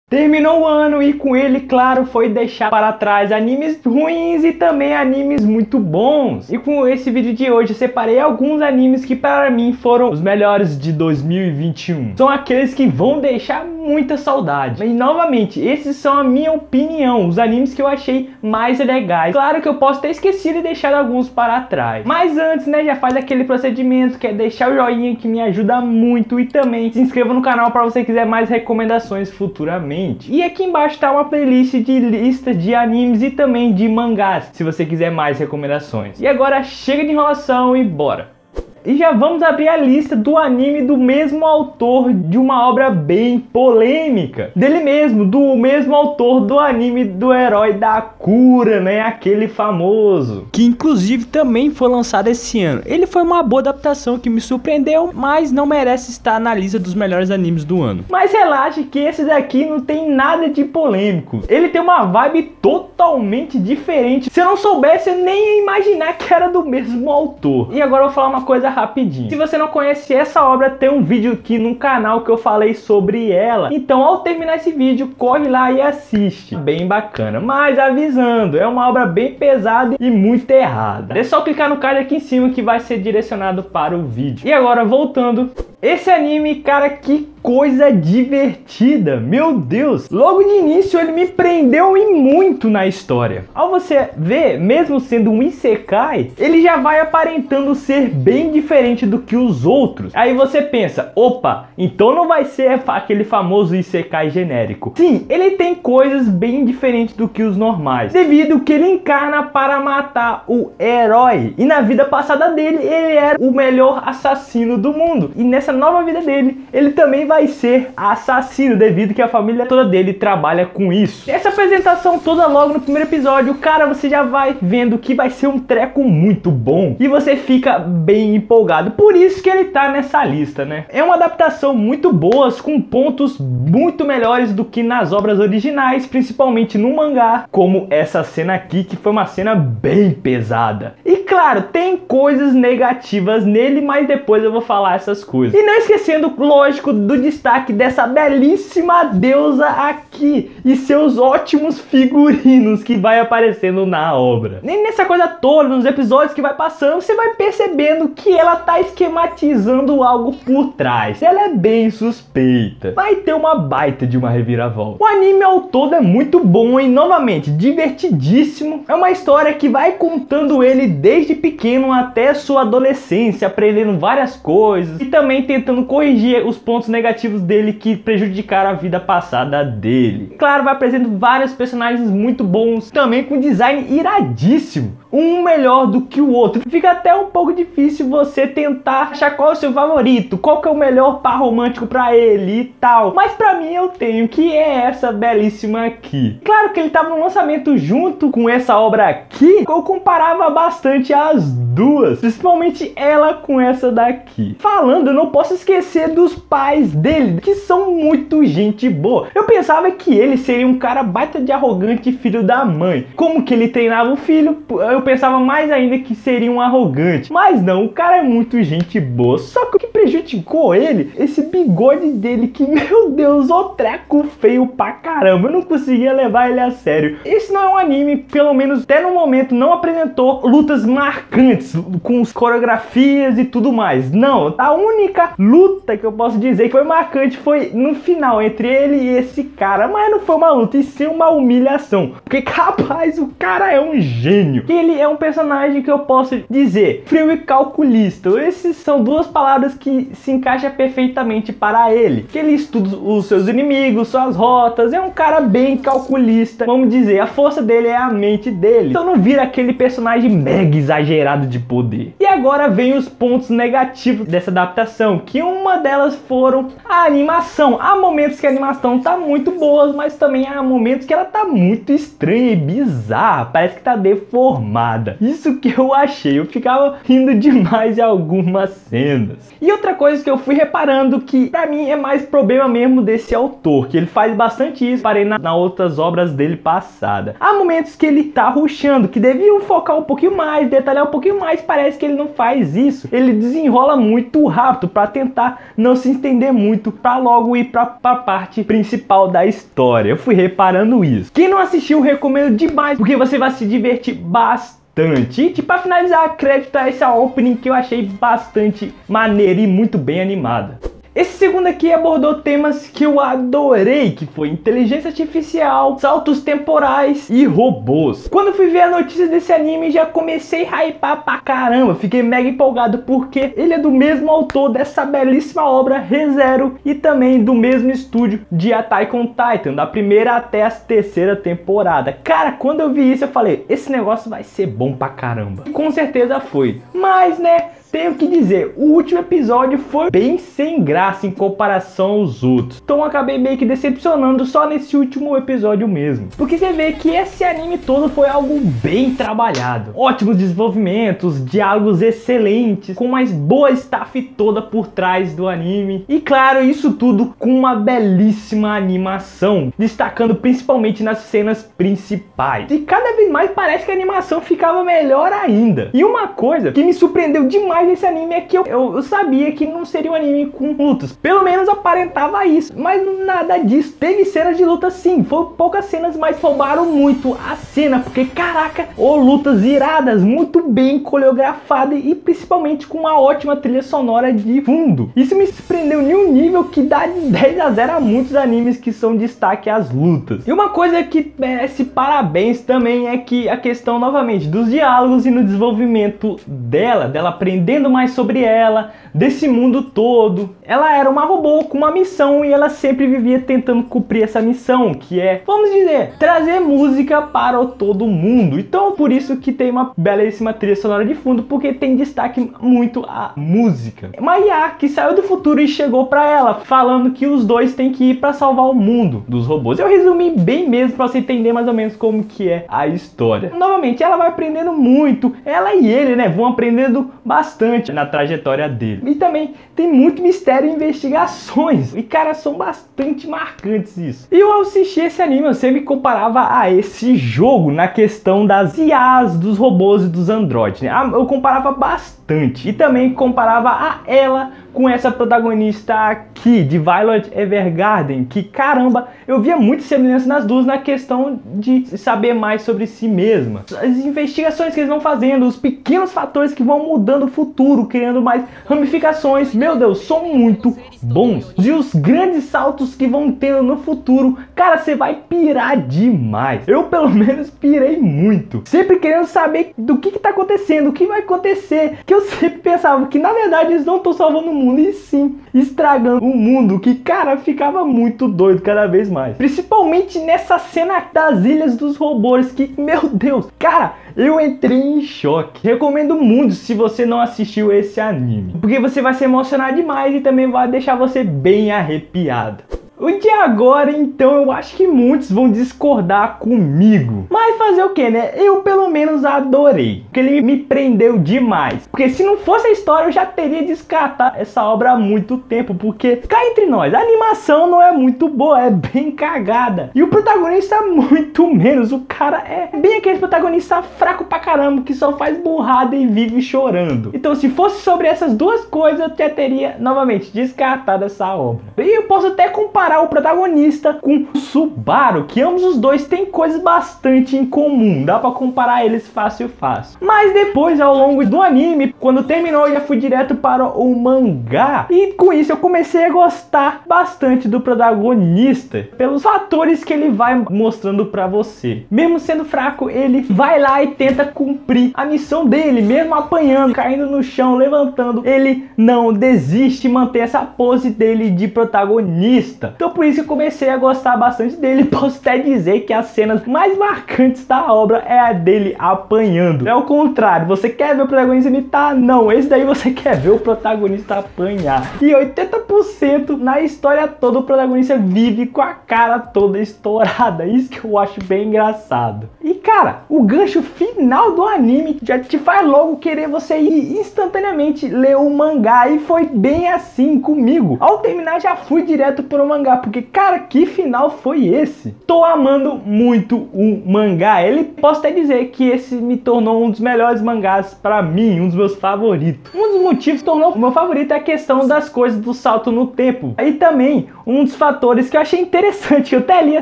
Terminou o ano e com ele, claro, foi deixar para trás animes ruins e também animes muito bons. E com esse vídeo de hoje eu separei alguns animes que para mim foram os melhores de 2021. São aqueles que vão deixar muita saudade. E novamente, esses são a minha opinião, os animes que eu achei mais legais. Claro que eu posso ter esquecido e deixado alguns para trás. Mas antes, né, já faz aquele procedimento que é deixar o joinha que me ajuda muito. E também se inscreva no canal para você quiser mais recomendações futuramente. E aqui embaixo está uma playlist de listas de animes e também de mangás, se você quiser mais recomendações. E agora chega de enrolação e bora! E já vamos abrir a lista do anime do mesmo autor de uma obra bem polêmica. Dele mesmo, do mesmo autor do anime do herói da cura, né? Aquele famoso. Que inclusive também foi lançado esse ano. Ele foi uma boa adaptação que me surpreendeu, mas não merece estar na lista dos melhores animes do ano. Mas relaxe que esse daqui não tem nada de polêmico. Ele tem uma vibe totalmente diferente. Se eu não soubesse, eu nem ia imaginar que era do mesmo autor. E agora eu vou falar uma coisa rapidinho. Se você não conhece essa obra, tem um vídeo aqui no canal que eu falei sobre ela. Então, ao terminar esse vídeo, corre lá e assiste. Bem bacana. Mas avisando, é uma obra bem pesada e muito errada. É só clicar no card aqui em cima que vai ser direcionado para o vídeo. E agora, voltando. Esse anime, cara, que coisa divertida, meu Deus! Logo de início ele me prendeu e muito na história. Ao você ver, mesmo sendo um isekai, ele já vai aparentando ser bem diferente do que os outros. Aí você pensa, opa, então não vai ser aquele famoso isekai genérico. Sim, ele tem coisas bem diferentes do que os normais, devido que ele encarna para matar o herói. E na vida passada dele, ele era o melhor assassino do mundo. E nessa nova vida dele, ele também vai ser assassino, devido que a família toda dele trabalha com isso. Essa apresentação toda logo no primeiro episódio, cara, você já vai vendo que vai ser um treco muito bom e você fica bem empolgado. Por isso que ele tá nessa lista, né? É uma adaptação muito boa, com pontos muito melhores do que nas obras originais, principalmente no mangá, como essa cena aqui, que foi uma cena bem pesada. E claro, tem coisas negativas nele, mas depois eu vou falar essas coisas. E não esquecendo, lógico, do destaque dessa belíssima deusa aqui e seus ótimos figurinos que vai aparecendo na obra. E nessa coisa toda, nos episódios que vai passando, você vai percebendo que ela tá esquematizando algo por trás. Ela é bem suspeita. Vai ter uma baita de uma reviravolta. O anime ao todo é muito bom e, novamente, divertidíssimo. É uma história que vai contando ele desde pequeno até sua adolescência, aprendendo várias coisas e também tentando corrigir os pontos negativos dele que prejudicaram a vida passada dele. Claro, vai apresentando vários personagens muito bons, também com design iradíssimo, um melhor do que o outro. Fica até um pouco difícil você tentar achar qual é o seu favorito, qual que é o melhor par romântico pra ele e tal. Mas pra mim eu tenho, que é essa belíssima aqui. Claro que ele tava no lançamento junto com essa obra aqui, eu comparava bastante as duas, principalmente ela com essa daqui. Falando, eu não posso esquecer dos pais dele, que são muito gente boa. Eu pensava que ele seria um cara baita de arrogante, filho da mãe. Como que ele treinava o filho, eu pensava mais ainda que seria um arrogante. Mas não, o cara é muito gente boa. Só que o que prejudicou ele, esse bigode dele, que, meu Deus, o treco feio pra caramba. Eu não conseguia levar ele a sério. Esse não é um anime, pelo menos até no momento, não apresentou lutas marcantes, com coreografias e tudo mais. Não, a única luta que eu posso dizer que foi marcante foi no final, entre ele e esse cara. Mas não foi uma luta, e sim uma humilhação. Porque, capaz, o cara é um gênio. Ele é um personagem que eu posso dizer frio e calculista. Essas são duas palavras que se encaixam perfeitamente para ele. Que ele estuda os seus inimigos, suas rotas. É um cara bem calculista, vamos dizer. A força dele é a mente dele. Então não vira aquele personagem mega exagerado de poder. E agora vem os pontos negativos dessa adaptação, que uma delas foram a animação. Há momentos que a animação tá muito boa, mas também há momentos que ela tá muito estranha e bizarra. Parece que tá deformada. Isso que eu achei. Eu ficava rindo demais em algumas cenas. E outra coisa que eu fui reparando que pra mim é mais problema mesmo desse autor, que ele faz bastante isso, parei nas outras obras dele passadas. Há momentos que ele tá rushando, que deviam focar um pouquinho mais, detalhar um pouquinho mais, parece que ele não faz isso. Ele desenrola muito rápido pra tentar não se entender muito, pra logo ir pra parte principal da história. Eu fui reparando isso. Quem não assistiu, recomendo demais, porque você vai se divertir bastante. E pra finalizar, crédito a essa opening que eu achei bastante maneira e muito bem animada. Esse segundo aqui abordou temas que eu adorei, que foi inteligência artificial, saltos temporais e robôs. Quando fui ver a notícia desse anime, já comecei a hypar pra caramba, fiquei mega empolgado porque ele é do mesmo autor dessa belíssima obra Re:Zero e também do mesmo estúdio de Attack on Titan, da primeira até a terceira temporada. Cara, quando eu vi isso eu falei, esse negócio vai ser bom pra caramba. E com certeza foi, mas né, tenho que dizer, o último episódio foi bem sem graça em comparação aos outros. Então eu acabei meio que decepcionando só nesse último episódio mesmo. Porque você vê que esse anime todo foi algo bem trabalhado. Ótimos desenvolvimentos, diálogos excelentes, com uma boa staff toda por trás do anime. E claro, isso tudo com uma belíssima animação, destacando principalmente nas cenas principais. E cada vez mais parece que a animação ficava melhor ainda. E uma coisa que me surpreendeu demais desse anime é que eu sabia que não seria um anime com lutas, pelo menos aparentava isso, mas nada disso. Teve cenas de luta sim, foram poucas cenas, mas roubaram muito a cena, porque caraca, lutas iradas, muito bem coreografadas e principalmente com uma ótima trilha sonora de fundo. Isso me surpreendeu em um nível que dá de 10 a 0 a muitos animes que são destaque às lutas. E uma coisa que merece parabéns também é que a questão novamente dos diálogos e no desenvolvimento dela aprendendo mais sobre ela, desse mundo todo. Ela era uma robô com uma missão e ela sempre vivia tentando cumprir essa missão, que é, vamos dizer, trazer música para todo mundo. Então por isso que tem uma belíssima trilha sonora de fundo, porque tem destaque muito a música. Uma IA que saiu do futuro e chegou para ela, falando que os dois têm que ir para salvar o mundo dos robôs. Eu resumi bem mesmo para você entender mais ou menos como que é a história. Novamente, ela vai aprendendo muito, ela e ele, né, vão aprendendo bastante na trajetória dele. E também tem muito mistério e investigações. E cara, são bastante marcantes isso. E eu ao assistir esse anime, eu sempre comparava a esse jogo na questão das IAs, dos robôs e dos androides, né? Eu comparava bastante. E também comparava a ela com essa protagonista aqui, de Violet Evergarden, que caramba, eu via muita semelhança nas duas na questão de saber mais sobre si mesma. As investigações que eles vão fazendo, os pequenos fatores que vão mudando o futuro, criando mais ramificações, meu Deus, são muito bons. E os grandes saltos que vão tendo no futuro, cara, você vai pirar demais. Eu pelo menos pirei muito, sempre querendo saber do que tá acontecendo, o que vai acontecer, que eu sempre pensava que na verdade eles não estão salvando o mundo, e sim estragando o mundo, que cara, ficava muito doido cada vez mais. Principalmente nessa cena das ilhas dos robôs, que meu Deus, cara, eu entrei em choque. Recomendo muito se você não assistiu esse anime, porque você vai se emocionar demais e também vai deixar você bem arrepiado. O de agora, então, eu acho que muitos vão discordar comigo. Mas fazer o que, né? Eu pelo menos adorei, porque ele me prendeu demais. Porque se não fosse a história, eu já teria descartado essa obra há muito tempo. Porque, cá entre nós, a animação não é muito boa, é bem cagada. E o protagonista muito menos. O cara é bem aquele protagonista fraco pra caramba, que só faz burrada e vive chorando. Então se fosse sobre essas duas coisas, eu já teria, novamente, descartado essa obra. E eu posso até comparar o protagonista com o Subaru, que ambos os dois têm coisas bastante em comum, dá pra comparar eles fácil. Mas depois, ao longo do anime, quando terminou, eu já fui direto para o mangá, e com isso eu comecei a gostar bastante do protagonista, pelos fatores que ele vai mostrando pra você. Mesmo sendo fraco, ele vai lá e tenta cumprir a missão dele, mesmo apanhando, caindo no chão, levantando, ele não desiste, mantém essa pose dele de protagonista. Então por isso que eu comecei a gostar bastante dele. Posso até dizer que as cenas mais marcantes da obra é a dele apanhando. É o contrário, você quer ver o protagonista imitar? Não, esse daí você quer ver o protagonista apanhar. E 80% na história toda o protagonista vive com a cara toda estourada. Isso que eu acho bem engraçado. E cara, o gancho final do anime já te faz logo querer você ir instantaneamente ler o mangá. E foi bem assim comigo. Ao terminar já fui direto pro mangá, porque cara, que final foi esse? Tô amando muito o mangá. Ele, posso até dizer que esse me tornou um dos melhores mangás pra mim, um dos meus favoritos. Um dos motivos que tornou o meu favorito é a questão das coisas do salto no tempo. E também um dos fatores que eu achei interessante, que eu até li a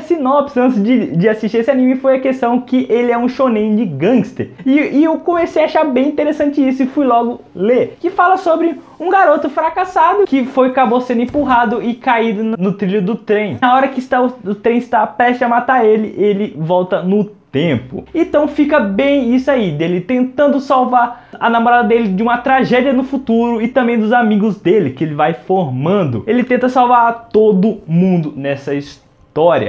sinopse antes de assistir esse anime, foi a questão que ele é um shonen de gangster. E eu comecei a achar bem interessante isso e fui logo ler. Que fala sobre um garoto fracassado que acabou sendo empurrado e caído no trilho do trem. Na hora que o trem está prestes a matar ele, ele volta no tempo. Então fica bem isso aí, dele tentando salvar a namorada dele de uma tragédia no futuro e também dos amigos dele que ele vai formando. Ele tenta salvar todo mundo nessa história.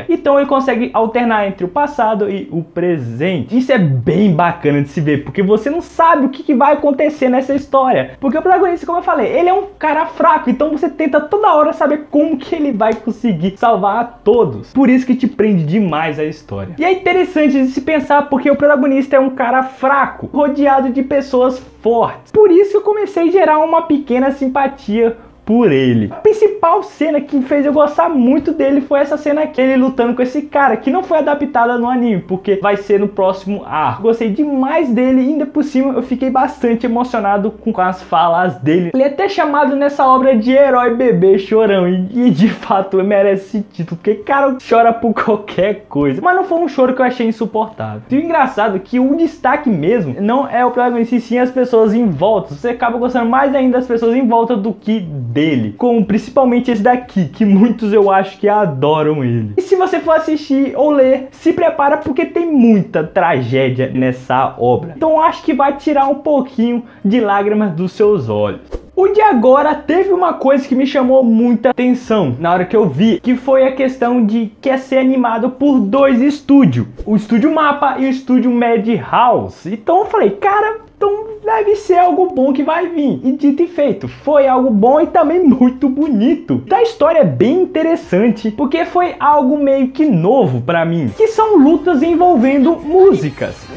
Então ele consegue alternar entre o passado e o presente. Isso é bem bacana de se ver, porque você não sabe o que vai acontecer nessa história. Porque o protagonista, como eu falei, ele é um cara fraco, então você tenta toda hora saber como que ele vai conseguir salvar a todos. Por isso que te prende demais a história. E é interessante de se pensar, porque o protagonista é um cara fraco, rodeado de pessoas fortes. Por isso eu comecei a gerar uma pequena simpatia por ele. A principal cena que fez eu gostar muito dele foi essa cena aqui, ele lutando com esse cara, que não foi adaptada no anime, porque vai ser no próximo arco. Gostei demais dele e ainda por cima eu fiquei bastante emocionado com as falas dele. Ele é até chamado nessa obra de herói bebê chorão e de fato merece esse título, porque cara chora por qualquer coisa. Mas não foi um choro que eu achei insuportável. E o engraçado é que o destaque mesmo não é o protagonista e sim as pessoas em volta. Você acaba gostando mais ainda das pessoas em volta do que dele, como principalmente esse daqui, que muitos eu acho que adoram ele. E se você for assistir ou ler, se prepara, porque tem muita tragédia nessa obra. Então eu acho que vai tirar um pouquinho de lágrimas dos seus olhos. O de agora teve uma coisa que me chamou muita atenção na hora que eu vi, que foi a questão de que é ser animado por dois estúdios, o Estúdio Mapa e o Estúdio Madhouse. Então eu falei, cara, então deve ser algo bom que vai vir. E dito e feito, foi algo bom e também muito bonito. A história é bem interessante, porque foi algo meio que novo pra mim, que são lutas envolvendo músicas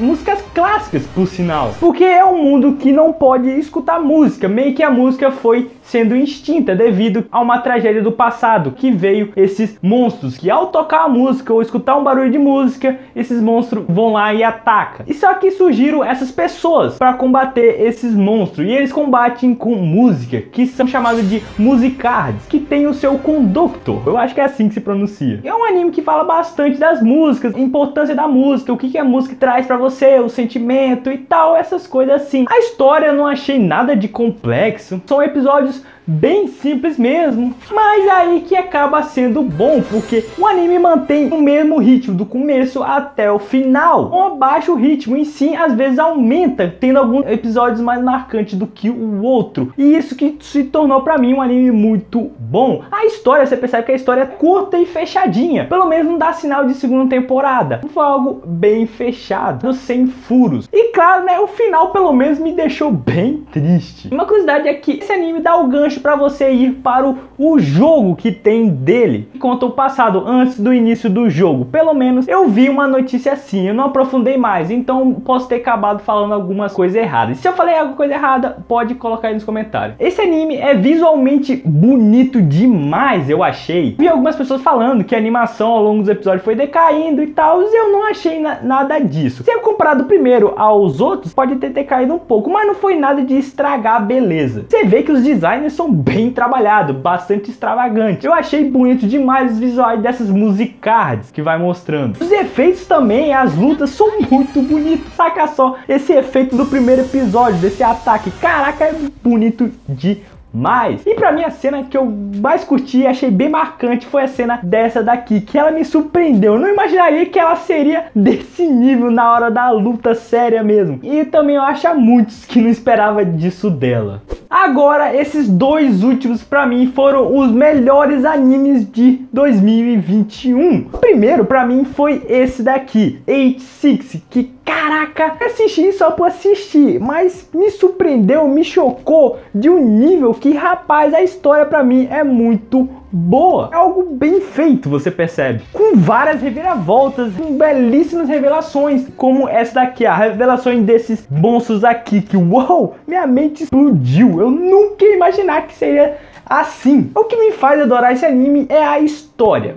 clássicas, por sinal. Porque é um mundo que não pode escutar música, meio que a música foi sendo extinta devido a uma tragédia do passado, que veio esses monstros que ao tocar a música ou escutar um barulho de música, esses monstros vão lá e atacam. E só que surgiram essas pessoas para combater esses monstros, e eles combatem com música, que são chamados de musicards, que tem o seu conductor, eu acho que é assim que se pronuncia. E é um anime que fala bastante das músicas, a importância da música, o que a música traz para você, o sentimento e tal, essas coisas assim. A história eu não achei nada de complexo, são episódios bem simples mesmo, mas aí que acaba sendo bom, porque o anime mantém o mesmo ritmo do começo até o final, com baixo ritmo, e sim às vezes aumenta, tendo alguns episódios mais marcantes do que o outro, e isso que se tornou pra mim um anime muito bom. A história, você percebe que a história é curta e fechadinha, pelo menos não dá sinal de segunda temporada, foi algo bem fechado, sem furos, e claro, né, o final pelo menos me deixou bem triste. Uma curiosidade é que esse anime dá o gancho para você ir para o jogo que tem dele, que conta o passado antes do início do jogo. Pelo menos eu vi uma notícia assim, eu não aprofundei mais, então posso ter acabado falando algumas coisas erradas. Se eu falei alguma coisa errada, pode colocar aí nos comentários. Esse anime é visualmente bonito demais, eu achei. Vi algumas pessoas falando que a animação ao longo dos episódios foi decaindo e tal, e eu não achei nada disso. Se eu comparado primeiro aos outros, pode ter caído um pouco, mas não foi nada de estragar a beleza. Você vê que os designers são bem trabalhados, bastante extravagante. Eu achei bonito demais os visuais dessas musicards que vai mostrando. Os efeitos também, as lutas são muito bonitos. Saca só esse efeito do primeiro episódio, desse ataque. Caraca, é bonito demais. E pra mim a cena que eu mais curti e achei bem marcante foi a cena dessa daqui, que ela me surpreendeu. Eu não imaginaria que ela seria desse nível na hora da luta séria mesmo. E também eu acho a muitos que não esperava disso dela. Agora, esses dois últimos pra mim foram os melhores animes de 2021. O primeiro pra mim foi esse daqui, 86, que caraca, assisti só por assistir, mas me surpreendeu, me chocou de um nível que, rapaz, a história pra mim é muito boa. É algo bem feito, você percebe, com várias reviravoltas, com belíssimas revelações, como essa daqui, a revelação desses monstros aqui, que uau, minha mente explodiu. Eu nunca ia imaginar que seria assim. O que me faz adorar esse anime é a história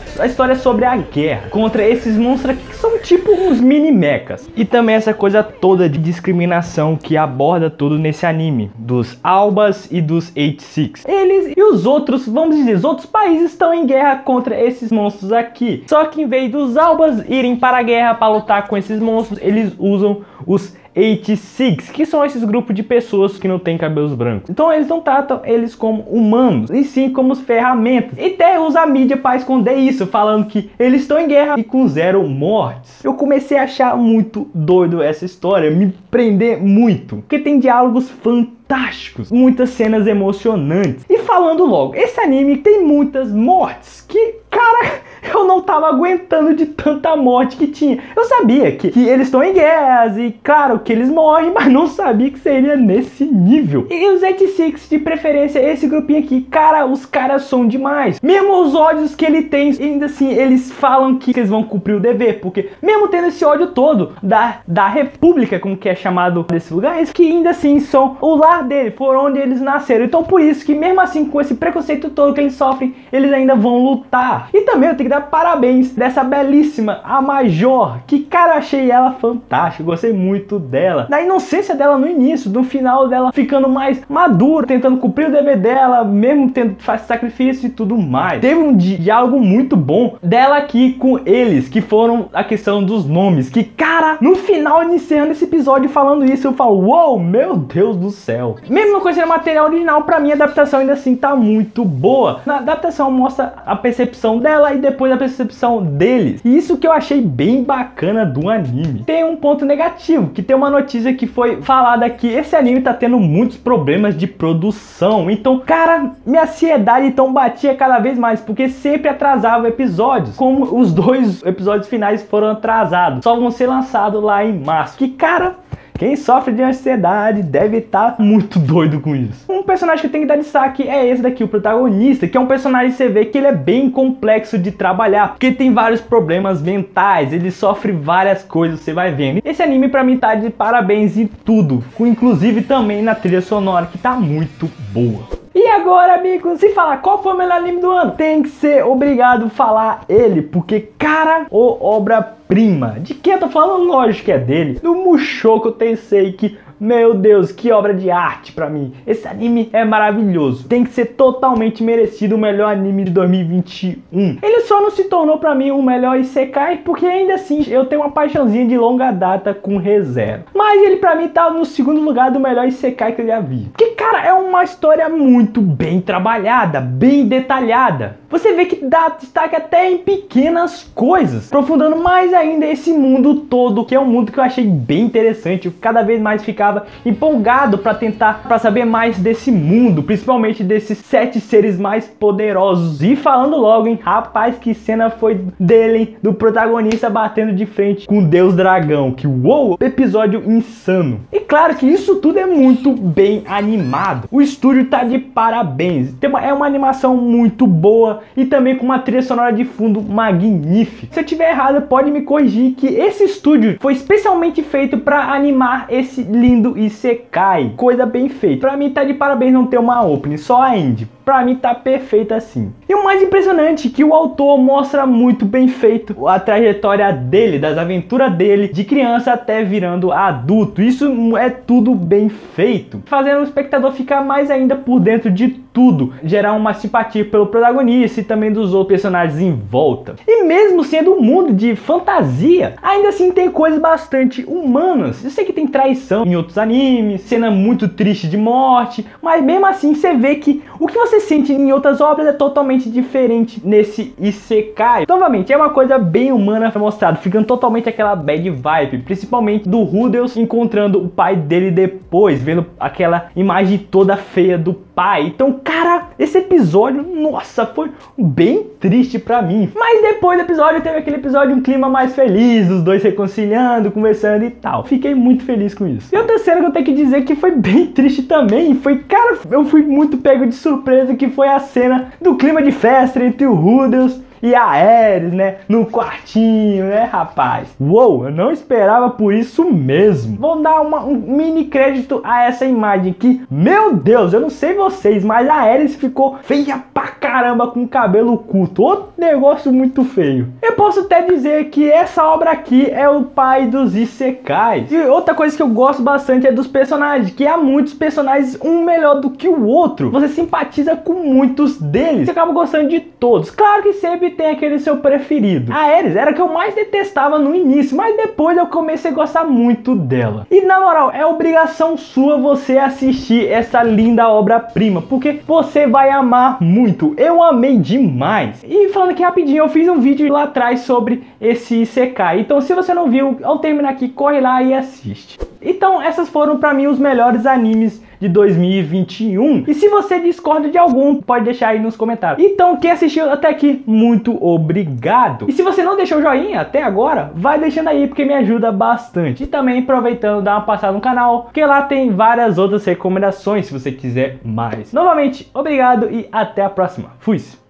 sobre a guerra contra esses monstros aqui, que são tipo uns mini mechas. E também essa coisa toda de discriminação que aborda tudo nesse anime, dos Albas e dos 86. Eles e os outros, vamos dizer, os outros países estão em guerra contra esses monstros aqui. Só que em vez dos Albas irem para a guerra para lutar com esses monstros, eles usam os 86, que são esses grupos de pessoas que não têm cabelos brancos. Então eles não tratam eles como humanos, e sim como ferramentas. E até usa a mídia para esconder isso, falando que eles estão em guerra e com 0 mortes. Eu comecei a achar muito doido essa história, me prender muito, porque tem diálogos fantásticos, muitas cenas emocionantes. E falando logo, esse anime tem muitas mortes que, cara, eu não tava aguentando de tanta morte que tinha. Eu sabia que eles estão em guerras e claro que eles morrem, mas não sabia que seria nesse nível. E os 86, de preferência, esse grupinho aqui, cara, os caras são demais. Mesmo os ódios que ele tem, ainda assim, eles falam que eles vão cumprir o dever, porque mesmo tendo esse ódio todo da República, como que é chamado desse lugar, eles que ainda assim são o lar dele, foram onde eles nasceram. Então por isso que mesmo assim, com esse preconceito todo que eles sofrem, eles ainda vão lutar. E também eu tenho que dar parabéns dessa belíssima, a Major, que cara, eu achei ela fantástica, gostei muito dela, da inocência dela no início, no final dela ficando mais madura, tentando cumprir o dever dela, mesmo tendo fazer sacrifício e tudo mais. Teve um diálogo muito bom dela aqui com eles, que foram a questão dos nomes, que cara, no final, iniciando esse episódio falando isso, eu falo, uou, meu Deus do céu. Mesmo não conhecendo o material original, pra mim a adaptação ainda assim tá muito boa. Na adaptação mostra a percepção dela e depois a percepção deles. E isso que eu achei bem bacana do anime. Tem um ponto negativo, que tem uma notícia que foi falada que esse anime tá tendo muitos problemas de produção. Então, cara, minha ansiedade então batia cada vez mais, porque sempre atrasava episódios. Como os 2 episódios finais foram atrasados, só vão ser lançados lá em março. Que cara, quem sofre de ansiedade deve estar muito doido com isso. Um personagem que eu tenho que dar destaque é esse daqui, o protagonista, que é um personagem que você vê que ele é bem complexo de trabalhar, porque tem vários problemas mentais, ele sofre várias coisas, você vai vendo. Esse anime pra mim tá de parabéns em tudo, inclusive também na trilha sonora, que tá muito boa. E agora, amigos, se falar qual foi o melhor anime do ano, tem que ser obrigado a falar ele, porque, cara, obra-prima. De quem eu tô falando? Lógico que é dele, do Mushoku Tensei, que, meu Deus, que obra de arte pra mim. Esse anime é maravilhoso, tem que ser totalmente merecido o melhor anime de 2021. Ele só não se tornou pra mim o melhor Isekai, porque ainda assim eu tenho uma paixãozinha de longa data com ReZero. Mas ele pra mim tá no segundo lugar do melhor Isekai que eu já vi. Porque, cara, é uma história muito bem trabalhada, bem detalhada. Você vê que dá destaque até em pequenas coisas, aprofundando mais ainda esse mundo todo, que é um mundo que eu achei bem interessante. Eu cada vez mais ficava empolgado para saber mais desse mundo, principalmente desses 7 seres mais poderosos. E falando logo, hein, rapaz, que cena foi dele, hein, do protagonista batendo de frente com o Deus Dragão, que uou, episódio insano. E claro que isso tudo é muito bem animado. O estúdio tá de parabéns, é uma animação muito boa e também com uma trilha sonora de fundo magnífica. Se eu tiver errado, pode me corrigir, que esse estúdio foi especialmente feito para animar esse lindo Isekai, coisa bem feita. Pra mim tá de parabéns não ter uma opening, só a end. Pra mim tá perfeita assim. E o mais impressionante é que o autor mostra muito bem feito a trajetória dele, das aventuras dele, de criança até virando adulto. Isso é tudo bem feito, fazendo o espectador ficar mais ainda por dentro de tudo, gerar uma simpatia pelo protagonista e também dos outros personagens em volta. E mesmo sendo um mundo de fantasia, ainda assim tem coisas bastante humanas. Eu sei que tem traição em outros animes, cena muito triste de morte, mas mesmo assim você vê que o que você você sente em outras obras é totalmente diferente nesse Isekai. Novamente, é uma coisa bem humana mostrado, ficando totalmente aquela bad vibe, principalmente do Rudeus encontrando o pai dele depois, vendo aquela imagem toda feia do pai. Então, cara, esse episódio, nossa, foi bem triste pra mim. Mas depois do episódio, teve aquele episódio, um clima mais feliz, os dois reconciliando, conversando e tal. Fiquei muito feliz com isso. E outra cena que eu tenho que dizer que foi bem triste também, foi, cara, eu fui muito pego de surpresa, que foi a cena do clima de festa entre o Rudeus e a Ares, né, no quartinho, né, rapaz? Uou, eu não esperava por isso mesmo. Vou dar um mini crédito a essa imagem que, meu Deus, eu não sei vocês, mas a Ares ficou feia pra caramba com o cabelo curto. Outro negócio muito feio. Eu posso até dizer que essa obra aqui é o pai dos Isekais. E outra coisa que eu gosto bastante é dos personagens, que há muitos personagens, um melhor do que o outro. Você simpatiza com muitos deles. Você acaba gostando de todos. Claro que sempre tem aquele seu preferido. A Ares era a que eu mais detestava no início, mas depois eu comecei a gostar muito dela. E na moral, é obrigação sua você assistir essa linda obra-prima, porque você vai amar muito. Eu amei demais. E falando aqui rapidinho, eu fiz um vídeo lá atrás sobre esse Isekai. Então se você não viu, ao terminar aqui, corre lá e assiste. Então essas foram pra mim os melhores animes de 2021. E se você discorda de algum, pode deixar aí nos comentários. Então quem assistiu até aqui, muito obrigado. E se você não deixou o joinha até agora, vai deixando aí, porque me ajuda bastante. E também aproveitando, dá uma passada no canal, porque lá tem várias outras recomendações se você quiser mais. Novamente, obrigado e até a próxima. Fui!